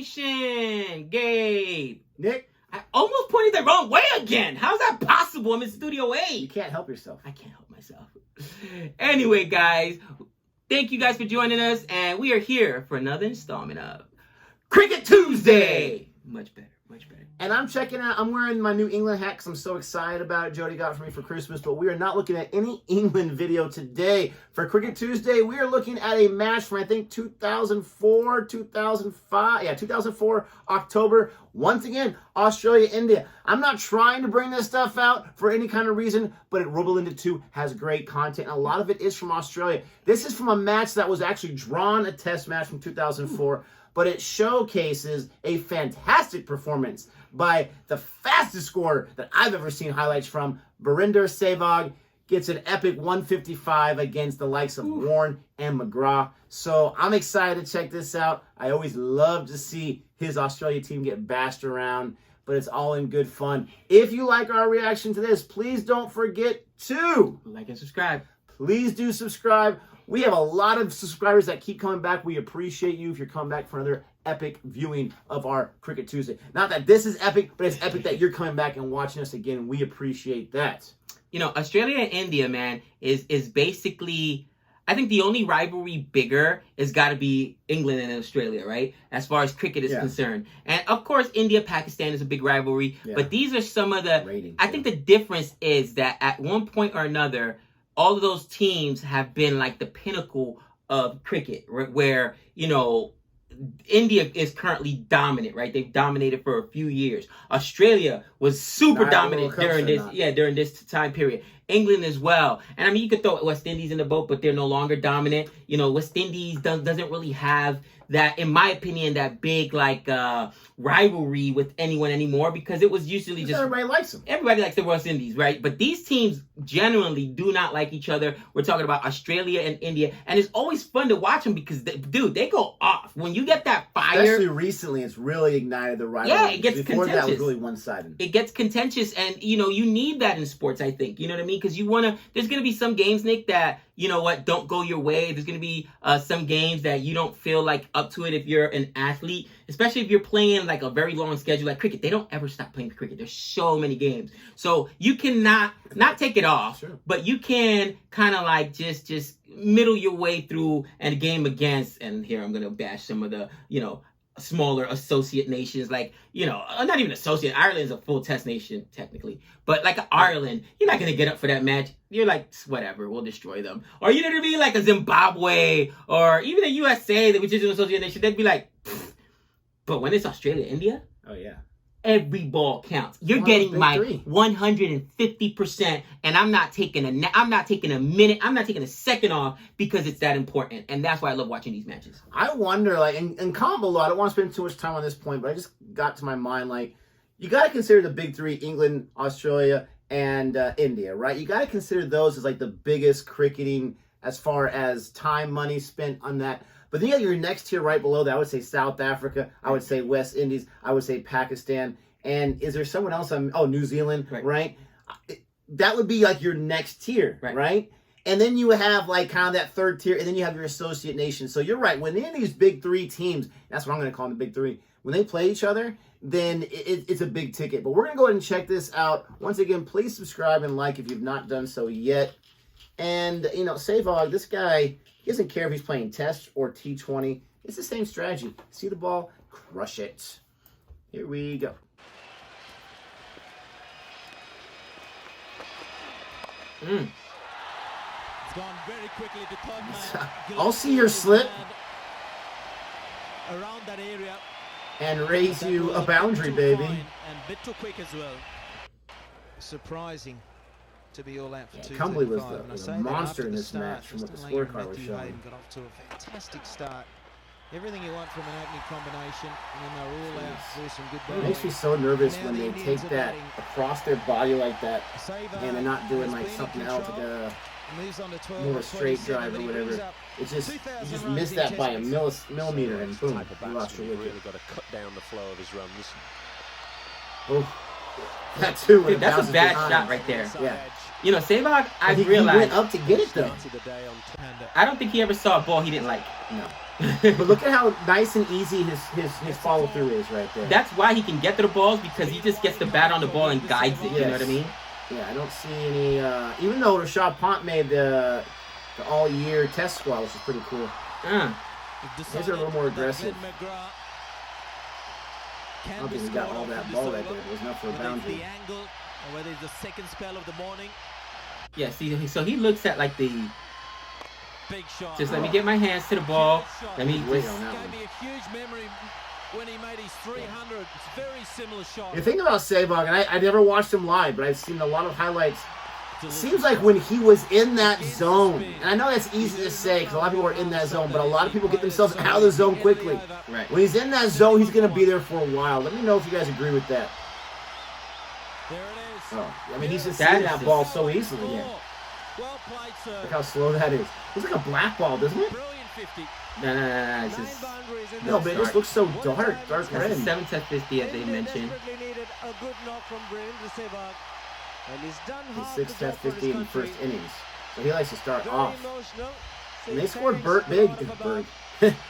Nation. Gabe. Nick? I almost pointed the wrong way again. How's that possible? I'm in Studio A. You can't help yourself. I can't help myself. Anyway, guys, thank you guys for joining us, and we are here for another installment of Cricket Tuesday. Much better, much better. And I'm checking out, I'm wearing my new England hat because I'm so excited about it. Jody got it for me for Christmas, but we are not looking at any England video today. For Cricket Tuesday, we are looking at a match from, I think, 2004, 2005. Yeah, 2004, October. Once again, Australia, India. I'm not trying to bring this stuff out for any kind of reason, but Rubble Into 2 has great content, and a lot of it is from Australia. This is from a match that was actually drawn, a test match from 2004, but it showcases a fantastic performance by the fastest scorer that I've ever seen highlights from. Virender Sehwag gets an epic 155 against the likes of Warne and McGrath. So I'm excited to check this out. I always love to see his Australia team get bashed around, but it's all in good fun. If you like our reaction to this, please don't forget to like and subscribe. Please do subscribe. We have a lot of subscribers that keep coming back. We appreciate you if you're coming back for another epic viewing of our Cricket Tuesday. Not that this is epic, but it's epic that you're coming back and watching us again. We appreciate that. You know, Australia and India, man, is basically, I think the only rivalry bigger has got to be England and Australia, right? As far as cricket is concerned. And of course, India-Pakistan is a big rivalry. Yeah. But these are some of the, ratings, I think the difference is that at one point or another, all of those teams have been like the pinnacle of cricket, where, you know, India is currently dominant, right? They've dominated for a few years. Australia was super dominant during this time period. England as well. And I mean, you could throw West Indies in the boat, but they're no longer dominant. You know, West Indies doesn't really have that, in my opinion, that big like rivalry with anyone anymore, because it was usually just everybody likes them. Everybody likes the West Indies, right? But these teams generally do not like each other. We're talking about Australia and India, and it's always fun to watch them because, they go off when you get that fire. Especially recently, it's really ignited the rivalry. Yeah, it gets Before contentious. That was really one-sided. It gets contentious, and you know you need that in sports. I think, you know what I mean, because you want to. There's going to be some games, Nick, that you know what don't go your way. There's going to be some games that you don't feel like up to it if you're an athlete, especially if you're playing like a very long schedule like cricket. They don't ever stop playing cricket. There's so many games, so you cannot not take it off, sure, but you can kind of like just middle your way through and game against. And here I'm going to bash some of the smaller associate nations, like, not even associate. Ireland's a full test nation, technically. But like Ireland, you're not going to get up for that match. You're like, whatever, we'll destroy them. Or you know what I mean? Like a Zimbabwe or even a USA, which is an associate nation, they'd be like, pfft. But when it's Australia, India, oh yeah, every ball counts. You're getting my 150%, and I'm not taking a minute, I'm not taking a second off because it's that important. And that's why I love watching these matches. I wonder, like, and comment below, I don't want to spend too much time on this point, but I just got to my mind, like, you got to consider the big three, England, Australia, and India, right? You got to consider those as like the biggest cricketing as far as time, money spent on that. But then you got your next tier right below that. I would say South Africa. I would say West Indies. I would say Pakistan. And is there someone else? New Zealand, right? That would be like your next tier, right? And then you have like kind of that third tier, and then you have your associate nation. So you're right. When any of these big three teams, that's what I'm going to call them, the big three, when they play each other, then it's a big ticket. But we're going to go ahead and check this out. Once again, please subscribe and like if you've not done so yet. And, Sehwag, this guy, he doesn't care if he's playing Test or T20. It's the same strategy. See the ball, crush it. Here we go. It's gone very quickly to third man. I'll see your slip around that area and raise you a boundary, baby. And a bit too quick as well. Surprising to be all out for 2. Cumbly was a monster in this match from what the scorecard was showing. Got off to a fantastic start. Everything you want from an opening combination, and then they're all out through some good bowling. It makes me so nervous when they take that across their body like that, and they're not doing like something else, like more a straight drive or whatever. It's just, you just miss that by a millimeter, and boom, you lost your wicket. Really got to cut down the flow of his runs. Oh, that too. Dude, that's a bad shot right there. Yeah. Sehwag, I realized. He went up to get it though. I don't think he ever saw a ball he didn't like. No. But look at how nice and easy his follow through is right there. That's why he can get to the balls, because he just gets the bat on the ball and guides it. You know what I mean? Yeah, I don't see any. Even though Rashad Pont made the all-year test squad, which is pretty cool. These are a little more aggressive. I don't think he got all that ball right there. It was enough for a boundary. The angle, or whether it's the second spell of the morning. Yeah, see, so he looks at like the. Big shot. Just let me get my hands to the ball. Let me Wait just. on that Gave one. me a huge memory when he made his 300. It's a very similar shot. The thing about Sehwag, and I never watched him live, but I've seen a lot of highlights. It seems like when he was in that zone, and I know that's easy to say because a lot of people are in that zone, but a lot of people get themselves out of the zone quickly. Right. When he's in that zone, he's going to be there for a while. Let me know if you guys agree with that. There it is. Oh, I mean, he's just That seeing is that just- ball so easily. Yeah. Well played, sir. Look how slow that is. Looks like a black ball, doesn't it? Brilliant 50. No. It's just. No, but it just looks so dark That's red. a 7-10-50 as they mentioned. Needed a good knock from Virender Sehwag. And he's done He's half 6 the job 10 for his 50 in the country. first innings. So he likes to start Very off. emotional. And they His scored parents big. know about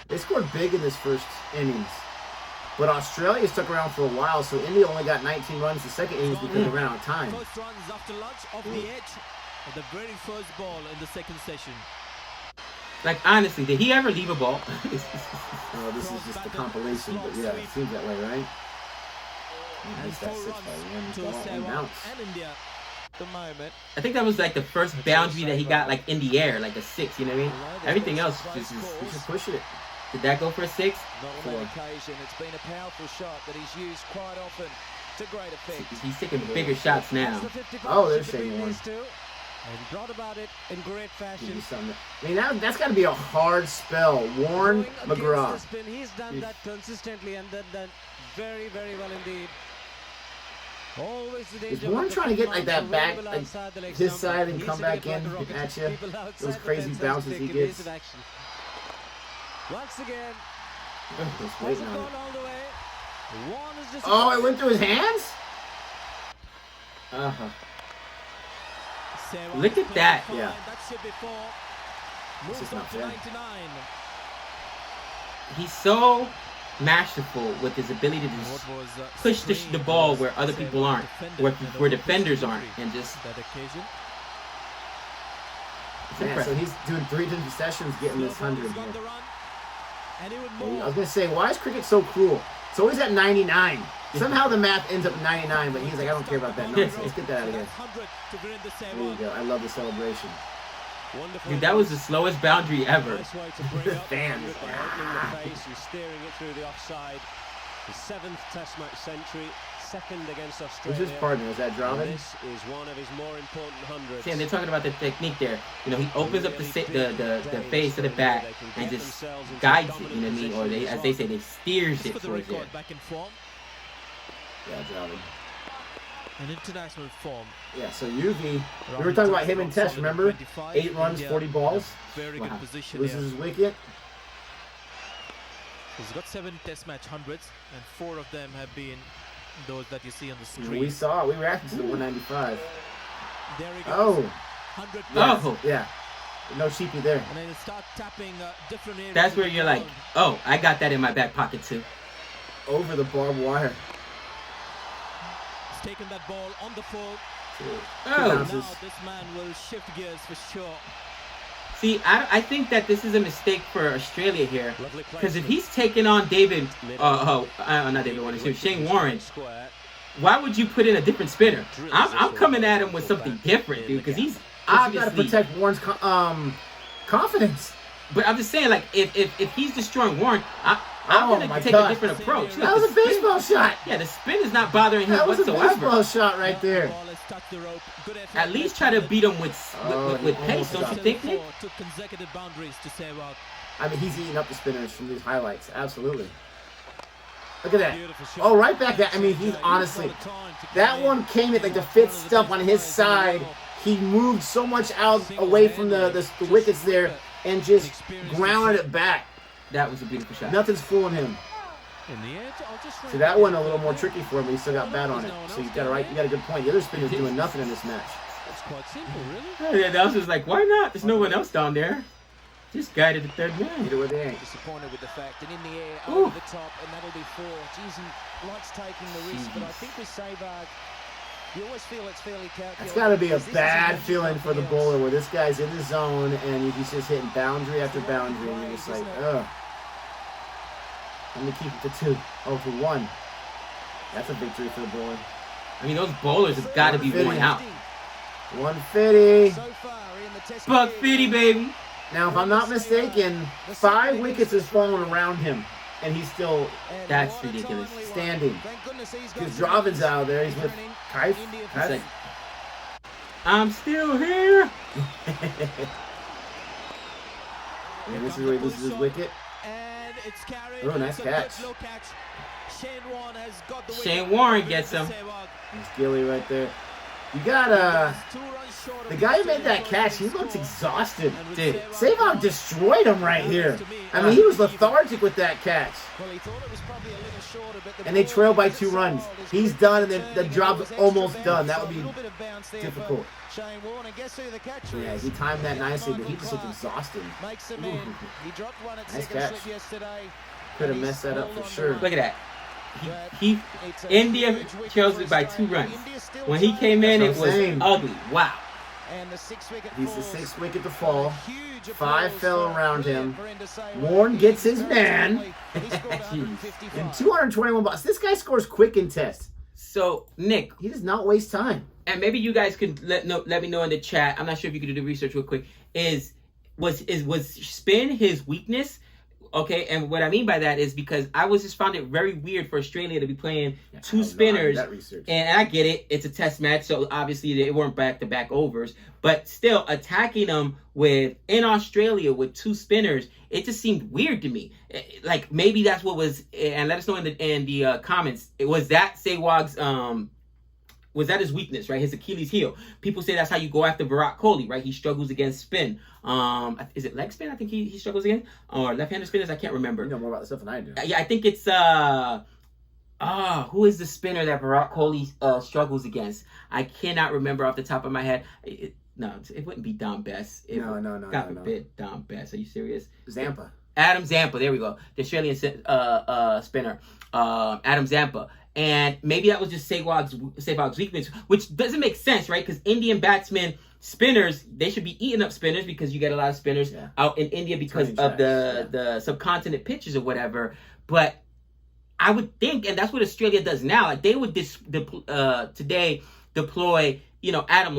They scored big in this first innings. But Australia stuck around for a while, so India only got 19 runs the second innings because they ran out of time. First runs after lunch off the edge of the very first ball in the second session. Like, honestly, did he ever leave a ball? Oh, this is just the compilation, but yeah, it seems that way, right? And Missed that 4 6 by runs to 1 ball and Sehwag bounce. and India. the moment. I think that was like the first boundary that he got, like, in the air, like a 6, you know what I mean? Everything else just is. He's just pushing it. Did that go for a 6? Not on that occasion. It's been a powerful shot that he's used quite often to great effect. He's taking bigger shots now. That's the 50 Oh, they're balls you could saying be one. used to. And brought about it in great fashion. Give you something. I mean, that's got to be a hard spell. Warne Going against the McGrath. spin, he's done that consistently and done that very, very well indeed. Always the Is danger of Warne a trying to get like that available back, like outside the leg his stump. side and He's come a back bit in like a rocket. at you? People outside Those the crazy fence bounces he taking gets. evasive action. Once again, Just has waiting it on gone it. all the way? Warne is just Oh, it went through his hands? Uh-huh. Sehwag Look is at that. playing Yeah. fine. That's it before. This Moves is not up to fair. 99. He's so masterful with his ability to just push the ball where other people aren't, where defenders aren't, and just that occasion. it's Man, so impressive. he's doing 3 different sessions getting this 100 He's got here. the run, and he would I move. was going to say, why is cricket so cruel? It's always at 99. Somehow the math ends up at 99, but he's like, I don't care about that nonsense. Let's get that out of here. That's 100 to Virender There you Sehwag. go. I love the celebration. wonderful. Dude, that was the slowest boundary ever. Nice way to bring up the Fans. 100 by opening the face and steering it through the offside. The 7th Test match century, second against Who's Australia. his partner? Is that And Dravid? this is one of his more important hundreds. See, and they're talking about the technique there. You know, he opens up the face of the bat and just guides it. You know what I mean? Or they, as they say, they steers it For the towards there. record, back in form. Yeah, Dravid. An international form. Yeah, so UV, we were talking about him in test, remember? 8 runs, 40 balls. Very Wow. good position Loses here. his wicket. He's got 7 Test match hundreds, and 4 of them have been those that you see on the We screen. saw it. We reacted to the 195. There he goes. Oh, 100 yeah. Oh. Yeah. No cheapie there. And then you start tapping different areas. That's of where the you're like, ground. oh, I got that in my back pocket too. Over the barbed wire. He's taken that ball on the full. Oh, bounces. Now this man will shift gears for sure. see, I think that this is a mistake for Australia here. Lovely Because if placement. he's taking on David, not David Warne, Shane Warren, Square. why would you put in a different spinner? I'm coming at him with something different, dude, because he's I've got to obviously. protect Warren's confidence. But I'm just saying, like, if he's destroying Warren, I'm Oh gonna my take God. a different approach. That was a baseball shot. Yeah, the spin is not bothering him That was a whatsoever. baseball shot right there. Ball has touched the rope. Good effort. At least try to beat him with Oh, with he pace, almost don't got you it. think, Nick? Took consecutive boundaries to Sehwag. I mean, he's eating up the spinners from these highlights. Absolutely. Look at that. Beautiful shot. Oh, right back at. I mean, he's honestly. That one came at like the 5th stump on his side. He moved so much out away from the wickets there and just grounded it back. That was a beautiful shot. Nothing's fooling him. In the edge, I'll just So that one a little more tricky for him, but he still got bat on it. So you got a good point. The other spinner's doing nothing in this match. It's quite simple, really. Yeah, that was just like, why not? There's no one else down there. Just guided the third Hit man. it with the aim. Disappointed with the fact, and in the air, Ooh. over the top, and that'll be 4. Jeez, he likes taking the risk, but I think with Sehwag, you always feel it's fairly calculated. It's got to be a because this is bad against feeling for the nothing bowler else. where this guy's in the zone and he's just hitting boundary after boundary, and you're just like, ugh. Let me keep it to 2. Oh, to 1. That's a victory for the bowler. I mean, those bowlers have got to be worn out. 150. So far in the test Buck period, 50, baby. Now, if I'm not mistaken, 5 wickets has fallen around him, and he's still and That's what a ridiculous. timely one. standing. Thank goodness he's got Because some Dravid's out there. He's with returning. Kaif. India It's like, I'm still here. And this is where he loses his wicket. And it's carried. Oh, nice It's a good catch. look at Shane Warne has got the Shane wicket. Warne gets him. Sehwag. There's Gilly right there. You got, He's 2 runs short of the guy who the made that catch, he score. looks exhausted. And with Dude, Sehwag destroyed him right here. I mean, he was lethargic with that catch. Well, he thought it was probably a little shorter, but the And they ball trail by is 2 runs. solid. He's done, and then the job's Extra almost bounce, done. That so would a be little bit of bounce there for difficult. Shane Warne, and guess who the catcher Yeah, is? he timed that nicely, but he Michael just looked Clark exhausted. makes them in. He dropped one at Nice second catch. slip yesterday. Could have and messed he's that up hold for on the sure. run. Look at that. But He it's a India huge wicket chose for it by 2 Australia. runs. India's still When he trying. came in, it That's what was I'm saying. ugly. Wow. And the 6th wicket He's the falls. 6th wicket to fall. Huge 5 applause fell for around him. Virender Sehwag. Warne gets his Very man. timely. He scored Jeez. 155. And 221 balls. This guy scores quick in tests. So, Nick, He does not waste time. and maybe you guys can let me know in the chat. I'm not sure if you could do the research real quick. Was spin his weakness? Okay, and what I mean by that is because I just found it very weird for Australia to be playing I 2 don't know how to do spinners. that research. And I get it, it's a test match, so obviously they weren't back-to-back overs. But still, attacking them in Australia with 2 spinners, it just seemed weird to me. Like maybe that's what was. And let us know in the comments. Was that Sehwag's was that his weakness, right? His Achilles heel. People say that's how you go after Virat Kohli, right? He struggles against spin. Is it leg spin? I think he struggles against, or left-handed spinners. I can't remember. You know more about this stuff than I do. Yeah, I think it's who is the spinner that Virat Kohli struggles against? I cannot remember off the top of my head. It wouldn't be Dom Bess. No. God forbid, Dom Bess. Are you serious? Zampa. Adam Zampa. There we go. The Australian spinner, Adam Zampa. And maybe that was just Sehwag's weakness, which doesn't make sense, right? Because Indian batsmen, spinners, they should be eating up spinners because you get a lot of spinners out in India because Turning of tracks, the subcontinent pitches or whatever. But I would think, and that's what Australia does now. Like they would today deploy, Nathan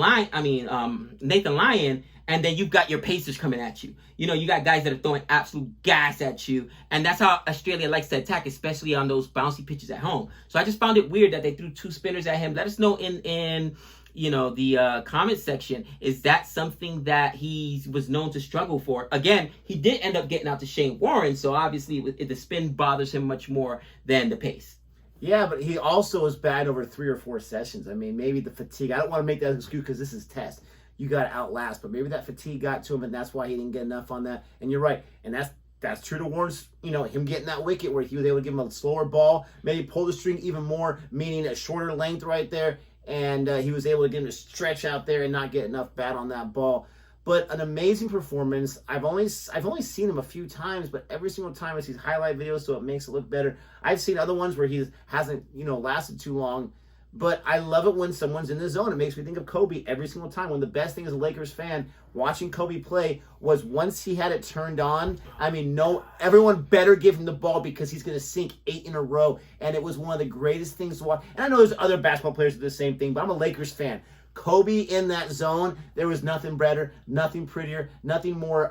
Lyon, and then you've got your pacers coming at you. You got guys that are throwing absolute gas at you, and that's how Australia likes to attack, especially on those bouncy pitches at home. So I just found it weird that they threw 2 spinners at him. Let us know in the comment section. Is that something that he was known to struggle for? Again, he did end up getting out to Shane Warne, so obviously the spin bothers him much more than the pace. Yeah, but he also was bad over 3 or 4 sessions. I mean, maybe the fatigue. I don't want to make that excuse because this is test. You got to outlast, but maybe that fatigue got to him, and that's why he didn't get enough on that. And you're right, and that's true to Warren's. Him getting that wicket where he was able to give him a slower ball, maybe pull the string even more, meaning a shorter length right there, and he was able to get him to stretch out there and not get enough bat on that ball. But an amazing performance. I've only seen him a few times, but every single time I see highlight videos, so it makes it look better. I've seen other ones where he hasn't lasted too long. But I love it when someone's in the zone. It makes me think of Kobe every single time. One of the best things as a Lakers fan, watching Kobe play, was once he had it turned on, everyone better give him the ball because he's going to sink 8 in a row. And it was one of the greatest things to watch. And I know there's other basketball players that do the same thing, but I'm a Lakers fan. Kobe in that zone, there was nothing better, nothing prettier, nothing more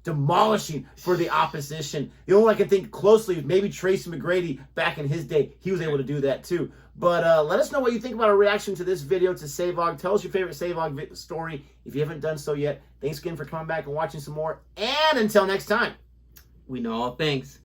demolishing for the opposition. The only one I can think closely is maybe Tracy McGrady back in his day. He was able to do that too. But let us know what you think about our reaction to this video to Sehwag. Tell us your favorite Sehwag story if you haven't done so yet. Thanks again for coming back and watching some more. And until next time. We know all things.